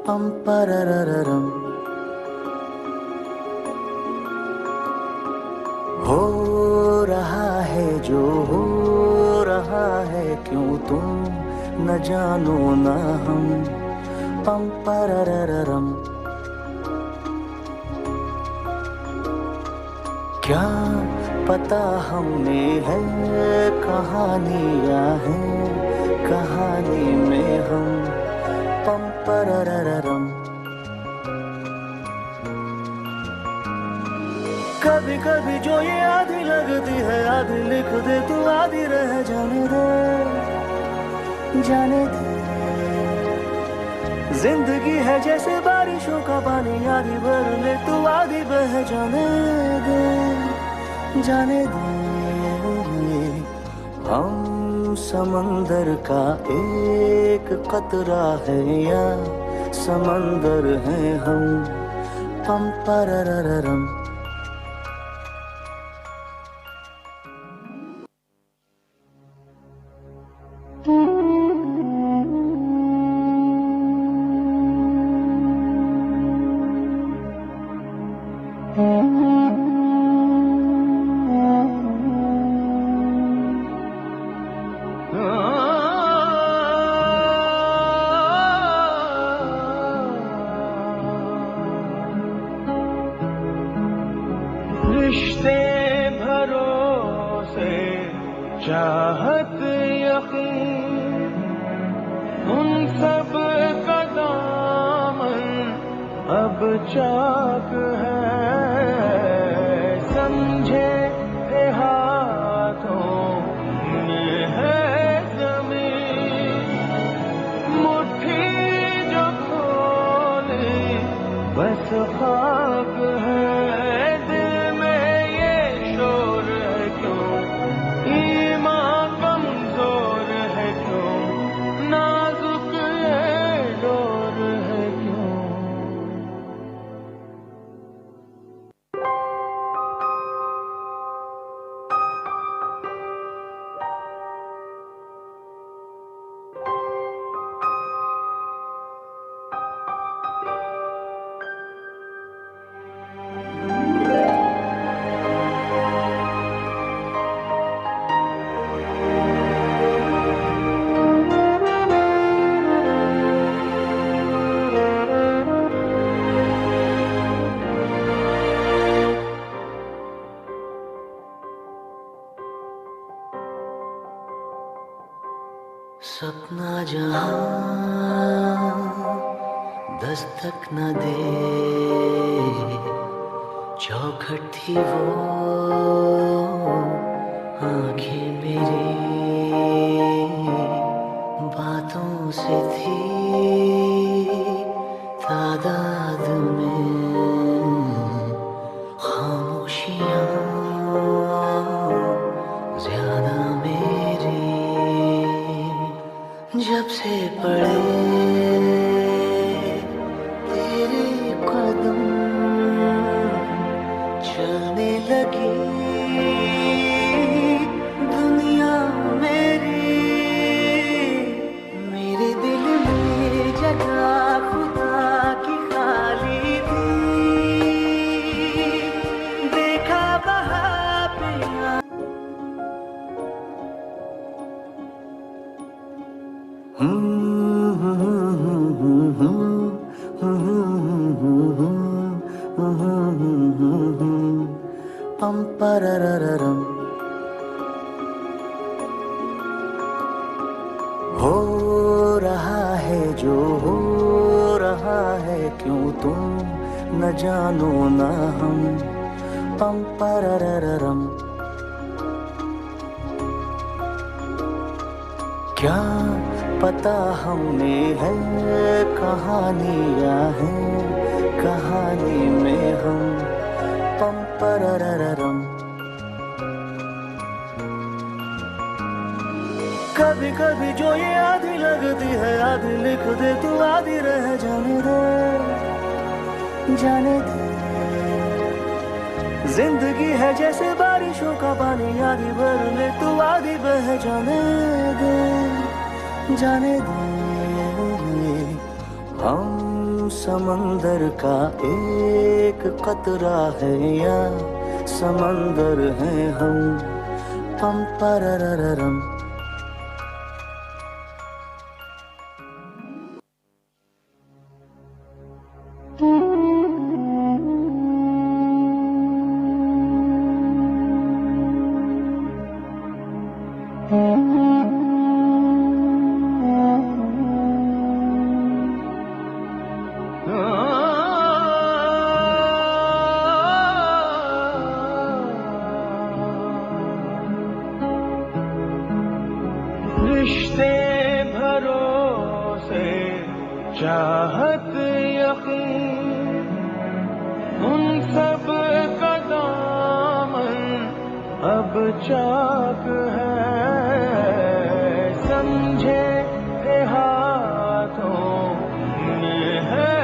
पम पररररम। हो रहा है जो हो रहा है, क्यों तुम न जानो न हम। पम पररररम। क्या पता हमने है कहानियां हैं, कहानी में हम। पम पररररम। कभी कभी जो ये आधी लगती है, आधी लिख दे तू, आधी रह जाने दे, जाने दे। जिंदगी है जैसे बारिशों का पानी, आधी भर ले तू, आधी बह जाने दे, जाने दे। हम समंदर का एक कतरा है या समंदर है हम। पम पररररम। रिश्ते भरोसे चाहत यकीन, उन सब का दामन अब चाक है। समझे के हाथों में है जमीन, मुट्ठी जो खोली बस खाक है। सपना जहां दस्तक न दे, चौखट थी वो आंखें मेरी, बातों से थी तादाद में खामोशियां ज्यादा मेरी। जब से पड़े तेरे कदम, चलने लगी दुनिया मेरी। मेरे दिल में जगह खुदा की खाली थी, देखा वहाँ पे पम पररररम। हो रहा है जो हो रहा है, क्यों तुम न जानो न हम। पम पररररम। क्या पता हमने है कहानियां हैं, कहानी में हम। पम पररररम। कभी कभी जो ये आधी लगती है, आधी लिख दे तू, आधी रह जाने दे, जाने दे। जिंदगी है जैसे बारिशों का पानी, आधी भर ले तू, आधी बह जाने दे, जाने दे। हम समंदर का एक कतरा है या समंदर है हम। पम पररररम। रिश्ते भरोसे चाहत यकीन उन सब का दामन अब चाक है। समझे के हाथों में है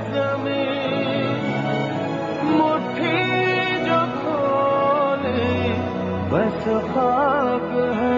जमीन, मुट्ठी जो खोली बस खाक है।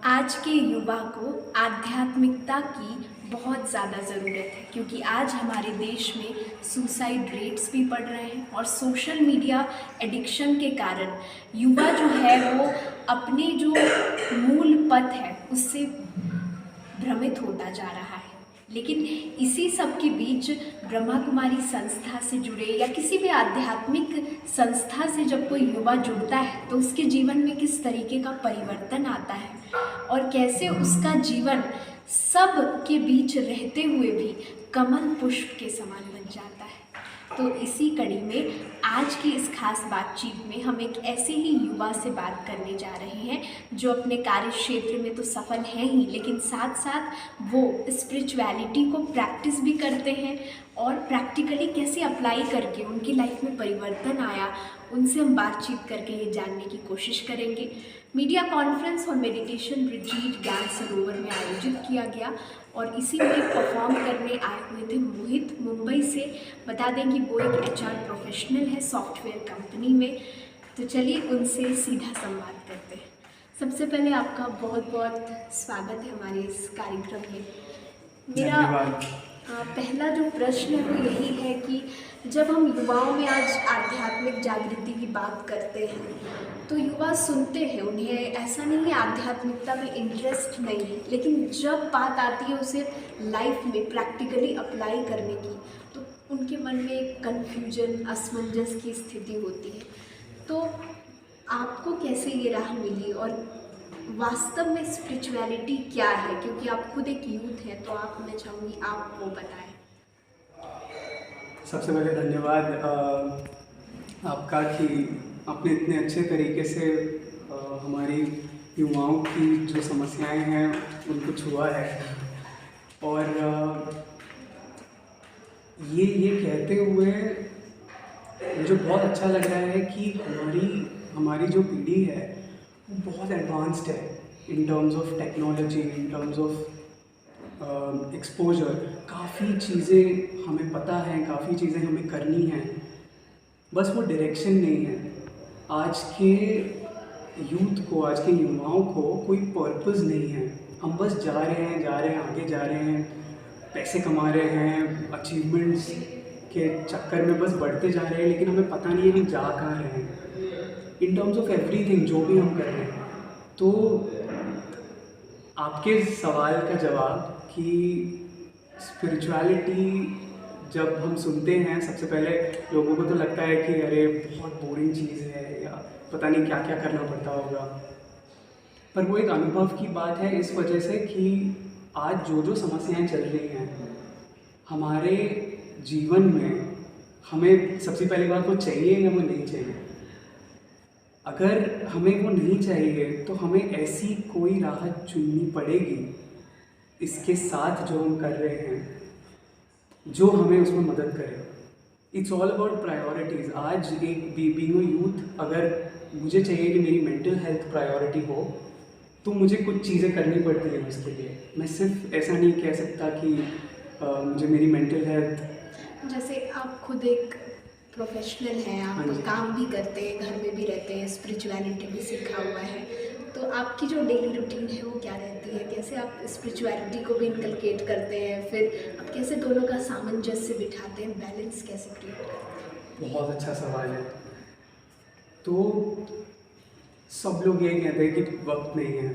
आज के युवा को आध्यात्मिकता की बहुत ज़्यादा ज़रूरत है, क्योंकि आज हमारे देश में सुसाइड रेट्स भी बढ़ रहे हैं और सोशल मीडिया एडिक्शन के कारण युवा जो है वो अपने जो मूल पथ है उससे भ्रमित होता जा रहा है। लेकिन इसी सब के बीच ब्रह्मा कुमारी संस्था से जुड़े या किसी भी आध्यात्मिक संस्था से जब कोई युवा जुड़ता है तो उसके जीवन में किस तरीके का परिवर्तन आता है और कैसे उसका जीवन सब के बीच रहते हुए भी कमल पुष्प के समान बन जाता है। तो इसी कड़ी में आज की इस खास बातचीत में हम एक ऐसे ही युवा से बात करने जा रहे हैं जो अपने कार्य क्षेत्र में तो सफल हैं ही, लेकिन साथ साथ वो स्पिरिचुअलिटी को प्रैक्टिस भी करते हैं और प्रैक्टिकली कैसे अप्लाई करके उनकी लाइफ में परिवर्तन आया, उनसे हम बातचीत करके ये जानने की कोशिश करेंगे। मीडिया कॉन्फ्रेंस और मेडिटेशन रिट्रीट ज्ञान सरोवर में आयोजित किया गया और इसी में परफॉर्म करने आए हुए थे मोहित मुंबई से। बता दें कि वो एक HR प्रोफेशनल है सॉफ्टवेयर कंपनी में। तो चलिए उनसे सीधा संवाद करते हैं। सबसे पहले आपका बहुत बहुत स्वागत है हमारे इस कार्यक्रम में। मेरा पहला जो प्रश्न है वो यही है कि जब हम युवाओं में आज आध्यात्मिक जागृति की बात करते हैं तो युवा सुनते हैं, उन्हें ऐसा नहीं है आध्यात्मिकता में इंटरेस्ट नहीं है, लेकिन जब बात आती है उसे लाइफ में प्रैक्टिकली अप्लाई करने की तो उनके मन में एक कन्फ्यूजन, असमंजस की स्थिति होती है। तो आपको कैसे ये राह मिली और वास्तव में स्पिरिचुअलिटी क्या है, क्योंकि आप खुद एक यूथ हैं तो आप, मैं चाहूँगी आप वो बताएं। सबसे पहले धन्यवाद आपका कि आपने इतने अच्छे तरीके से हमारी युवाओं की जो समस्याएं हैं उनको छुआ है और ये कहते हुए मुझे बहुत अच्छा लग रहा है कि हमारी जो पीढ़ी है वो बहुत एडवांस्ड है in terms of technology, in terms of exposure. काफ़ी चीज़ें हमें पता हैं, काफ़ी चीज़ें हमें करनी हैं, बस वो डायरेक्शन नहीं है। आज के यूथ को, आज के युवाओं को कोई पर्पस नहीं है। हम बस जा रहे हैं, आगे जा रहे हैं, पैसे कमा रहे हैं, अचीवमेंट्स के चक्कर में बस बढ़ते जा रहे हैं, लेकिन हमें पता नहीं है कि जा कहाँ रहे हैं इन टर्म्स ऑफ एवरीथिंग जो भी हम कर रहे हैं। तो आपके सवाल का जवाब कि स्पिरिचुअलिटी जब हम सुनते हैं, सबसे पहले लोगों को तो लगता है कि अरे बहुत बोरिंग चीज़ है या पता नहीं क्या क्या करना पड़ता होगा, पर वो एक अनुभव की बात है इस वजह से कि आज जो समस्याएं चल रही हैं हमारे जीवन में, हमें सबसे पहली बात वो चाहिए या वो नहीं चाहिए। अगर हमें वो नहीं चाहिए तो हमें ऐसी कोई राहत चुननी पड़ेगी इसके साथ जो हम कर रहे हैं जो हमें उसमें मदद करे। It's all about priorities. आज एक बीइंग अ यूथ, अगर मुझे चाहिए कि मेरी मेंटल हेल्थ प्रायोरिटी हो तो मुझे कुछ चीज़ें करनी पड़ती हैं उसके लिए। मैं सिर्फ ऐसा नहीं कह सकता कि मुझे मेरी मेंटल हेल्थ। जैसे आप खुद एक प्रोफेशनल हैं, आप हाँ जी। काम भी करते हैं, घर में भी रहते हैं, स्पिरिचुअलिटी भी सीखा हुआ है, तो आपकी जो डेली रूटीन है वो क्या रहती है? कैसे आप स्पिरिचुअलिटी को भी इनकलकेट करते हैं, फिर आप कैसे दोनों का सामंजस्य बिठाते हैं, बैलेंस कैसे क्रिएट करते हैं? बहुत अच्छा सवाल है। तो सब लोग ये कहते हैं कि वक्त नहीं है,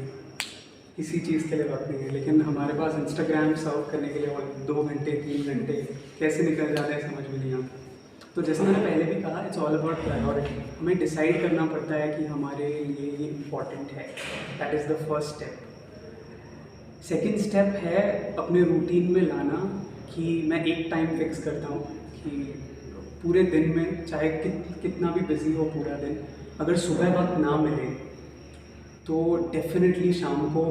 किसी चीज़ के लिए वक्त नहीं है, लेकिन हमारे पास इंस्टाग्राम सर्व करने के लिए और 2 घंटे 3 घंटे कैसे निकल जाते हैं समझ में नहीं आता। तो जैसे मैंने पहले भी कहा, इट्स ऑल अबाउट प्रायोरिटी। हमें डिसाइड करना पड़ता है कि हमारे लिए ये इम्पॉर्टेंट है। That is the first step. Second step है अपने रूटीन में लाना कि मैं एक टाइम फिक्स करता हूँ कि पूरे दिन में, चाहे कितना भी बिजी हो पूरा दिन, अगर सुबह वक्त ना मिले तो डेफिनेटली शाम को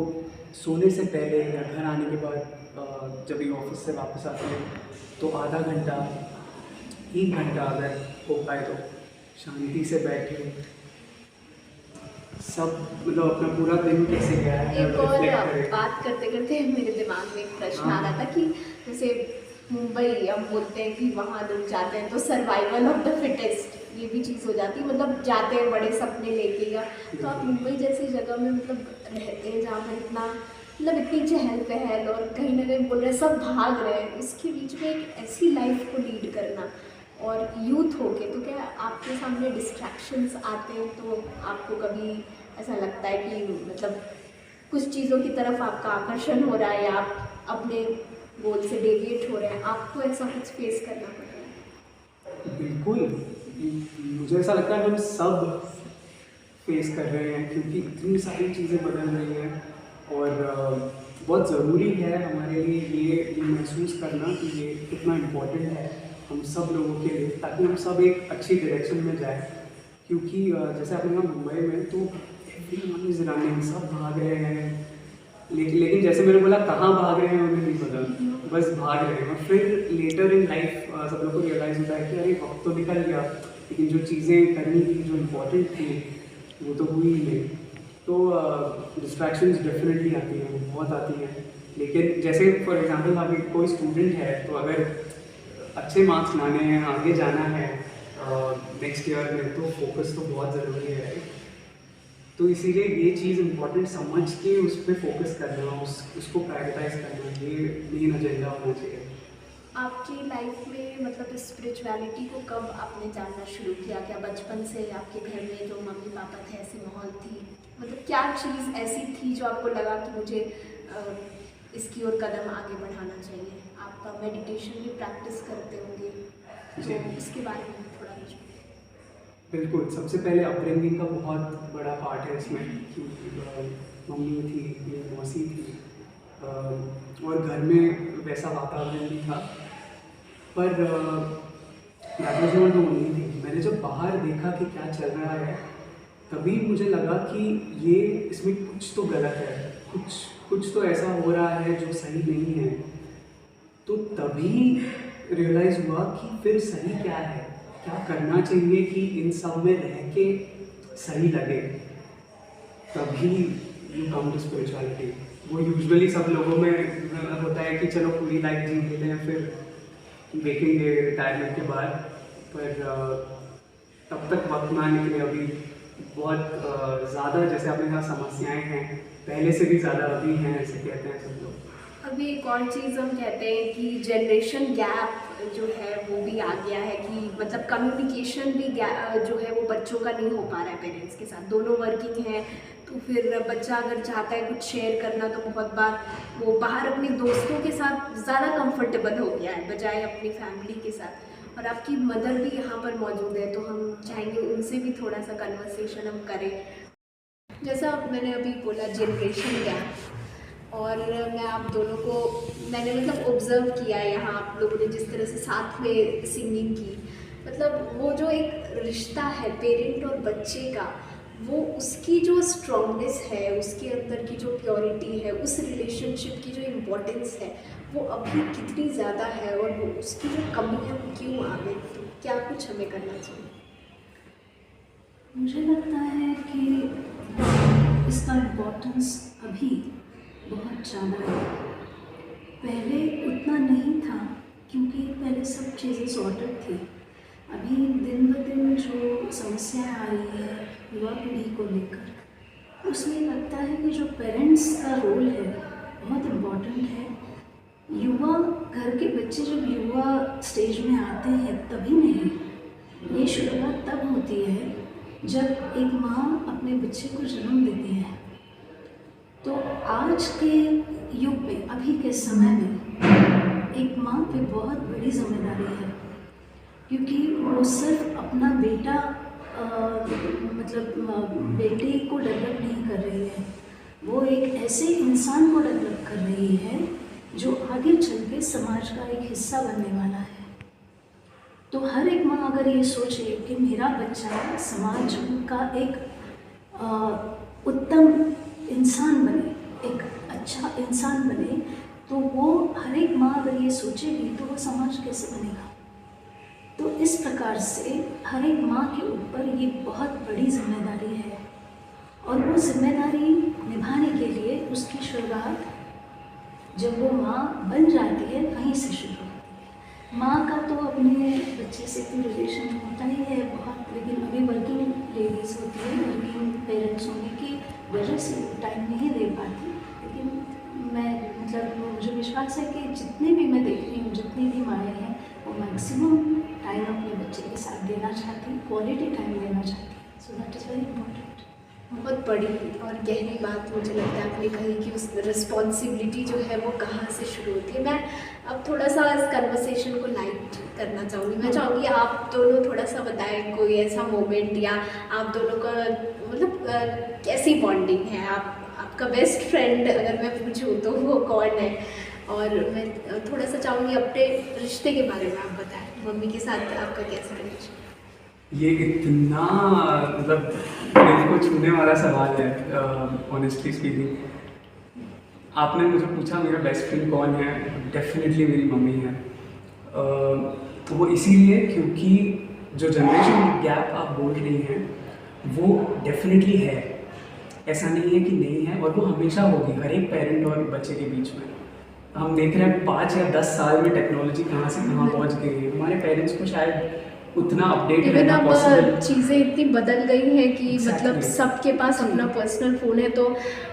सोने से पहले या घर आने के बाद जब भी ऑफिस से वापस आते हैं तो आधा घंटा 1 घंटा अगर हो पाए तो शांति से बैठे, सब मतलब अपना पूरा दिन कैसे गया है एक और रिफ्लेक्ट करें। बात करते करते मेरे दिमाग में एक प्रश्न आ रहा था कि जैसे मुंबई हम बोलते हैं कि वहाँ लोग जाते हैं तो सर्वाइवल ऑफ द फिटेस्ट, ये भी चीज़ हो जाती है, मतलब जाते हैं बड़े सपने लेके। या तो आप मुंबई जैसी जगह में मतलब रहते हैं जहाँ पर इतना मतलब इतनी चहल पहल और कहीं ना कहीं बोल रहे हैं सब भाग रहे हैं, इसके बीच में एक ऐसी लाइफ को लीड करना और यूथ होके, तो क्या आपके सामने डिस्ट्रैक्शंस आते हैं? तो आपको कभी ऐसा लगता है कि मतलब कुछ चीज़ों की तरफ आपका आकर्षण हो रहा है या आप अपने गोल से डेविएट हो रहे हैं, आपको ऐसा कुछ फेस करना पड़ रहा है? बिल्कुल, मुझे ऐसा लगता है हम सब फेस कर रहे हैं क्योंकि इतनी सारी चीज़ें बदल रही हैं और बहुत ज़रूरी है हमारे लिए ये महसूस करना कि ये कितना इम्पोर्टेंट है हम सब लोगों के लिए, ताकि हम सब एक अच्छी डायरेक्शन में जाए। क्योंकि जैसे आपने कहा मुंबई में तो एवरीवन इज रनिंग, सब भाग रहे हैं, लेकिन जैसे मैंने बोला कहाँ भाग रहे हैं उन्हें नहीं पता, बस भाग रहे हैं। और फिर लेटर इन लाइफ सब लोग को रियलाइज़ होता है कि अरे वक्त तो निकल गया, लेकिन जो चीज़ें करनी थी, जो इम्पोर्टेंट थी, वो तो हुई ही नहीं। तो डिस्ट्रैक्शंस डेफिनेटली आती हैं, बहुत आती हैं। लेकिन जैसे फॉर एग्जांपल अभी कोई स्टूडेंट है तो अगर अच्छे मार्क्स लाने हैं, आगे जाना है नेक्स्ट ईयर में, तो फोकस तो बहुत ज़रूरी है। तो इसीलिए ये चीज़ इम्पोर्टेंट समझ के उस पर फोकस करना, उसको प्रायोरिटाइज करना, ये मेन एजेंडा होना चाहिए। आपकी लाइफ में मतलब स्पिरिचुअलिटी को कब आपने जानना शुरू किया? क्या बचपन से आपके घर में जो मम्मी पापा थे ऐसे माहौल थी? मतलब क्या चीज़ ऐसी थी जो आपको लगा कि मुझे इसकी ओर कदम आगे बढ़ाना चाहिए? आपका मेडिटेशन भी प्रैक्टिस करते होंगे, तो इसके बारे में थोड़ा मुझे। बिल्कुल, सबसे पहले अपब्रिंगिंग का बहुत बड़ा पार्ट है इसमें, क्योंकि मम्मी थी, मेरी मौसी थी और घर में वैसा वातावरण भी था, पर that was not the only thing. मैंने जब बाहर देखा कि क्या चल रहा है तभी मुझे लगा कि ये इसमें कुछ तो गलत है, कुछ तो ऐसा हो रहा है जो सही नहीं है। तो तभी रियलाइज़ हुआ कि फिर सही क्या है, क्या करना चाहिए कि इन सब में रह के सही लगे। तभी यू कम टू स्पिरिचुअलिटी। वो यूजुअली सब लोगों में होता है कि चलो पूरी लाइफ जी लेते हैं, फिर देखेंगे रिटायरमेंट के बाद, पर तब तक वक्त ना निकले। अभी बहुत ज़्यादा, जैसे आपने कहा, समस्याएं हैं, पहले से भी ज़्यादा अभी हैं, ऐसे कहते हैं सब लोग। अभी एक और चीज़ हम कहते हैं कि जनरेशन गैप जो है वो भी आ गया है, कि मतलब कम्युनिकेशन भी जो है वो बच्चों का नहीं हो पा रहा है पेरेंट्स के साथ। दोनों वर्किंग हैं, तो फिर बच्चा अगर चाहता है कुछ शेयर करना तो बहुत बार वो बाहर अपने दोस्तों के साथ ज़्यादा कंफर्टेबल हो गया है बजाय अपनी फैमिली के साथ। और आपकी मदर भी यहाँ पर मौजूद है, तो हम चाहेंगे उनसे भी थोड़ा सा कन्वर्सेशन हम करें। जैसा मैंने अभी बोला जनरेशन गैप, और और मैं आप दोनों को मैंने मतलब ऑब्ज़र्व किया है यहाँ, आप लोगों ने जिस तरह से साथ में सिंगिंग की, मतलब वो जो एक रिश्ता है पेरेंट और बच्चे का, वो उसकी जो स्ट्रॉन्गनेस है, उसके अंदर की जो प्योरिटी है, उस रिलेशनशिप की जो इम्पोर्टेंस है, वो अभी कितनी ज़्यादा है, और वो उसकी जो कमी है वो क्यों आ गई, तो क्या कुछ हमें करना चाहिए? मुझे लगता है कि इसका इम्पोर्टेंस अभी बहुत ज़्यादा है। पहले उतना नहीं था क्योंकि पहले सब चीज़ें सॉर्टेड थी। अभी दिन ब दिन जो समस्याएं आ रही है युवा पीढ़ी को लेकर, उसमें लगता है कि जो पेरेंट्स का रोल है बहुत इम्पोर्टेंट है। युवा घर के बच्चे जब युवा स्टेज में आते हैं तभी नहीं, ये शुरुआत तब होती है जब एक माँ अपने बच्चे को जन्म देती है। तो आज के युग में, अभी के समय में एक माँ पे बहुत बड़ी जिम्मेदारी है, क्योंकि वो सिर्फ अपना बेटा बेटे को डेवलप नहीं कर रही है, वो एक ऐसे इंसान को डेवलप कर रही है जो आगे चल के समाज का एक हिस्सा बनने वाला है। तो हर एक माँ अगर ये सोचे कि मेरा बच्चा समाज का एक उत्तम इंसान बने, एक अच्छा इंसान बने, तो वो हर एक माँ अगर ये सोचेगी तो वो समाज कैसे बनेगा। तो इस प्रकार से हर एक माँ के ऊपर ये बहुत बड़ी जिम्मेदारी है, और वो जिम्मेदारी निभाने के लिए उसकी शुरुआत जब वो माँ बन जाती है वहीं से शुरू होती है। माँ का तो अपने बच्चे से तो रिलेशन होता ही है बहुत, लेकिन अभी वर्किंग लेडीज़ होती है, वर्किंग पेरेंट्स होने की वजह से टाइम नहीं दे पाती। लेकिन मैं मुझे विश्वास है कि जितने भी मैं देख रही हूँ, जितनी भी माएँ हैं, वो मैक्सिमम टाइम अपने बच्चे के साथ देना चाहती हैं, क्वालिटी टाइम देना चाहती हैं। So that is very important. बहुत बड़ी और गहरी बात मुझे लगता है आपने कही कि उस रिस्पॉन्सिबिलिटी जो है वो कहाँ से शुरू होती है। मैं अब थोड़ा सा इस कन्वर्सेशन को लाइट करना चाहूँगी। मैं चाहूँगी आप दोनों थोड़ा सा बताएं कोई ऐसा मोमेंट, या आप दोनों का मतलब कैसी बॉन्डिंग है, आपका बेस्ट फ्रेंड अगर मैं पूछूँ तो वो कौन है? और मैं थोड़ा सा चाहूँगी अपने रिश्ते के बारे में आप बताएं, मम्मी के साथ आपका कैसा रिलेशन? ये इतना मतलब दिल को छूने वाला सवाल है, ऑनेस्टली स्पीकिंग। आपने मुझे पूछा मेरा बेस्ट फ्रेंड कौन है, डेफिनेटली मेरी मम्मी है। तो वो इसीलिए क्योंकि जो जनरेशन गैप आप बोल रही हैं वो डेफिनेटली है, ऐसा नहीं है कि नहीं है, और वो हमेशा होगी हर एक पेरेंट और बच्चे के बीच में। हम देख रहे हैं 5 या 10 साल में टेक्नोलॉजी कहाँ से कहाँ पहुँच गई है। हमारे पेरेंट्स को शायद उतना अपडेट रहना पॉसिबल, चीज़ें इतनी बदल गई हैं कि मतलब सबके पास अपना पर्सनल फ़ोन है, तो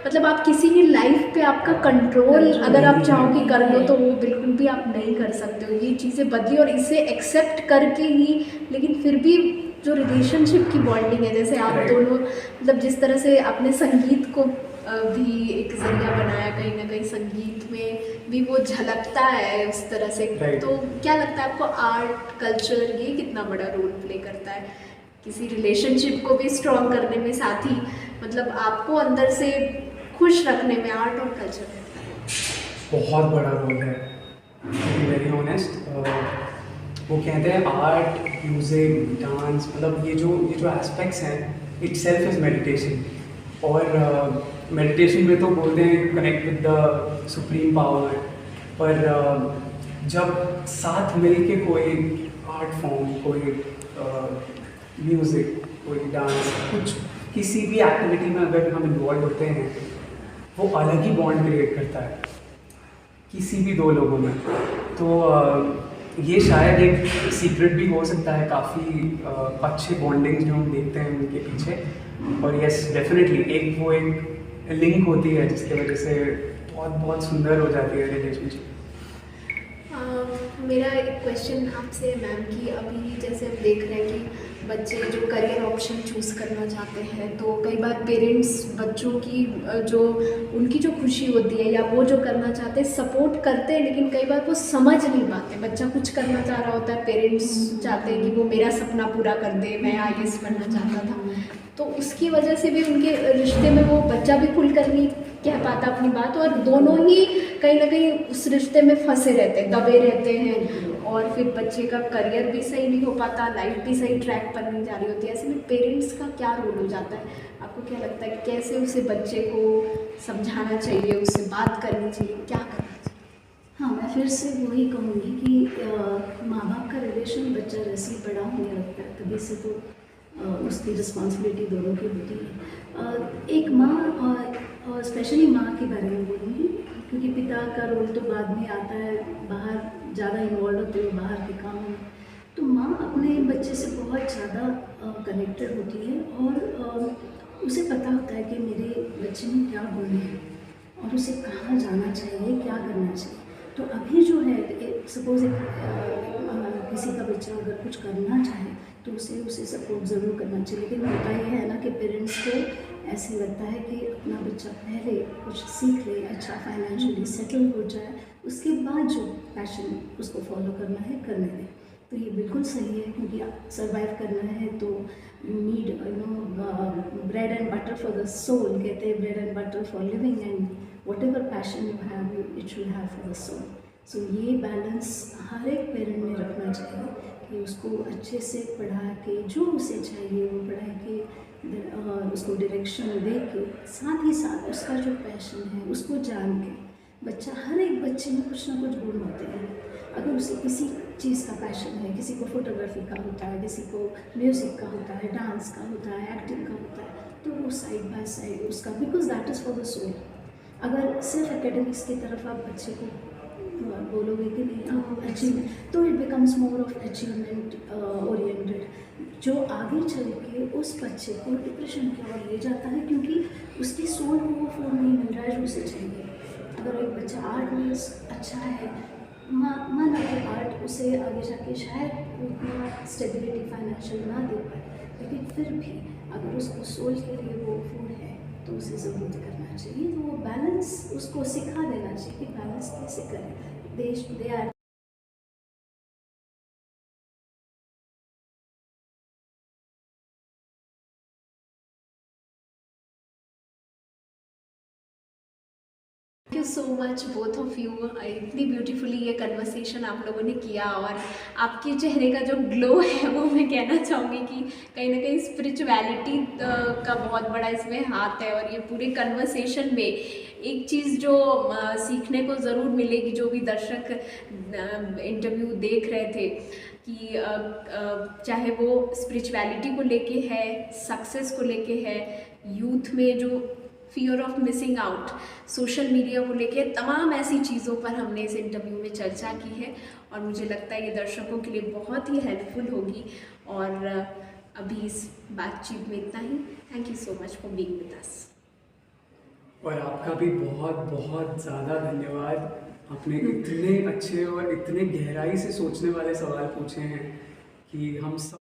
मतलब आप किसी की लाइफ पे आपका कंट्रोल अगर आप चाहो कि कर लो तो वो बिल्कुल भी आप नहीं कर सकते हो। ये चीज़ें बदली और इसे एक्सेप्ट करके ही, लेकिन फिर भी जो रिलेशनशिप की बॉन्डिंग है, जैसे आप दोनों मतलब जिस तरह से आपने संगीत को भी एक जरिया बनाया, कहीं ना कहीं संगीत में भी वो झलकता है उस तरह से। तो क्या लगता है आपको आर्ट कल्चर ये कितना बड़ा रोल प्ले करता है किसी रिलेशनशिप को भी स्ट्रॉन्ग करने में, साथ ही मतलब आपको अंदर से खुश रखने में आर्ट और कल्चर? बहुत बड़ा रोल है, टू बी वेरी ऑनेस्ट। वो कहते हैं आर्ट, म्यूज़िक, डांस, मतलब ये जो एस्पेक्ट्स हैं इट सेल्फ इज़ मेडिटेशन। और मेडिटेशन में तो बोलते हैं connect with the supreme power, पर जब साथ मिल के कोई आर्ट फॉर्म, कोई म्यूज़िक, कोई डांस, कुछ किसी भी एक्टिविटी में अगर हम इन्वॉल्व होते हैं, वो अलग ही बॉन्ड क्रिएट करता है किसी भी दो लोगों में। तो ये शायद एक सीक्रेट भी हो सकता है काफ़ी अच्छे बॉन्डिंग्स जो हम देखते हैं उनके पीछे। और यस डेफिनेटली एक लिंक होती है जिसकी वजह से बहुत सुंदर हो जाती है रिलेशनशिप। मेरा एक क्वेश्चन आपसे है मैम कि अभी जैसे हम देख रहे हैं कि बच्चे जो करियर ऑप्शन चूज़ करना चाहते हैं, तो कई बार पेरेंट्स बच्चों की जो उनकी जो खुशी होती है या वो जो करना चाहते हैं सपोर्ट करते हैं, लेकिन कई बार वो समझ नहीं पाते। बच्चा कुछ करना चाह रहा होता है, पेरेंट्स चाहते हैं कि वो मेरा सपना पूरा कर दे, मैं IAS बनना चाहता था, तो उसकी वजह से भी उनके रिश्ते में वो बच्चा भी खुलकर नहीं कह पाता अपनी बात, और दोनों ही कहीं ना कहीं उस रिश्ते में फंसे रहते हैं, दबे रहते हैं, और फिर बच्चे का करियर भी सही नहीं हो पाता, लाइफ भी सही ट्रैक पर नहीं जा रही होती है। ऐसे में पेरेंट्स का क्या रोल हो जाता है? आपको क्या लगता है कैसे उसे बच्चे को समझाना चाहिए, उससे बात करनी चाहिए, क्या करना चाहिए? हाँ, मैं फिर से वही कहूँगी कि माँ बाप का रिलेशन बच्चा जैसे ही बड़ा होने लगता है तभी से तो उसकी रिस्पॉन्सिबिलिटी दोनों की होती है। एक माँ और स्पेशली माँ के बारे में बोलूँगी, क्योंकि पिता का रोल तो बाद में आता है, बाहर ज़्यादा इन्वॉल्व होते हैं बाहर के कामों में। तो माँ अपने बच्चे से बहुत ज़्यादा कनेक्टेड होती है और उसे पता होता है कि मेरे बच्चे में क्या गुण है और उसे कहाँ जाना चाहिए, क्या करना चाहिए। तो अभी जो है सपोज किसी का बच्चा अगर कुछ करना चाहे तो उसे सपोर्ट ज़रूर करना चाहिए, लेकिन होता ये है ना कि पेरेंट्स को ऐसे लगता है कि अपना बच्चा पहले कुछ सीख ले, अच्छा फाइनेंशियली सेटल हो जाए, उसके बाद जो पैशन उसको फॉलो करना है करने दें। तो ये बिल्कुल सही है, क्योंकि सर्वाइव करना है तो you need bread and butter for the soul, कहते हैं bread and butter for living, and whatever passion you have it should have for the soul. So ये बैलेंस हर एक पेरेंट ने रखना चाहिए कि उसको अच्छे से पढ़ा के जो उसे चाहिए वो पढ़ा के उसको डायरेक्शन दे के, साथ ही साथ उसका जो पैशन है उसको जान के। बच्चा, हर एक बच्चे में कुछ ना कुछ गुण होते हैं। अगर उसे किसी चीज़ का पैशन है, किसी को फोटोग्राफी का होता है, किसी को म्यूज़िक का होता है, डांस का होता है, एक्टिंग का होता है, तो वो साइड बाय साइड उसका, because that is for the soul. अगर सिर्फ एकेडमिक्स की तरफ आप बच्चे को बोलोगे कि नहीं आप अचीव, तो it becomes more of achievement oriented, जो आगे चल के उस बच्चे को डिप्रेशन की ओर ले जाता है, क्योंकि उसकी सोल को वो फॉर्म नहीं मिल रहा है जो उसे चाहिए। अगर एक बच्चा आर्ट में अच्छा है, माना कि आर्ट उसे आगे जाके शायद उतना स्टेबिलिटी फाइनेंशियल ना दे पाए, लेकिन फिर भी अगर उसको सोल के लिए वो फूड है तो उसे ज़रूर करना चाहिए। तो वो बैलेंस उसको सिखा देना चाहिए कि बैलेंस कैसे करें। They are thank you so much both of you, इतनी ब्यूटीफुली ये कन्वर्सेशन आप लोगों ने किया, और आपके चेहरे का जो ग्लो है वो मैं कहना चाहूँगी कि कहीं ना कहीं स्पिरिचुअलिटी का बहुत बड़ा इसमें हाथ है। और ये पूरे कन्वर्सेशन में एक चीज़ जो सीखने को ज़रूर मिलेगी, जो भी दर्शक इंटरव्यू देख रहे थे, कि चाहे वो स्पिरिचुअलिटी को लेके है, सक्सेस को लेके है, यूथ में जो fear of missing out, social media को लेके, तमाम ऐसी चीज़ों पर हमने इस इंटरव्यू में चर्चा की है, और मुझे लगता है ये दर्शकों के लिए बहुत ही हेल्पफुल होगी। और अभी इस बातचीत में इतना ही। Thank you so much for being with us. और आपका भी बहुत बहुत ज़्यादा धन्यवाद। आपने इतने अच्छे और इतने गहराई से सोचने वाले सवाल पूछे हैं कि हम सब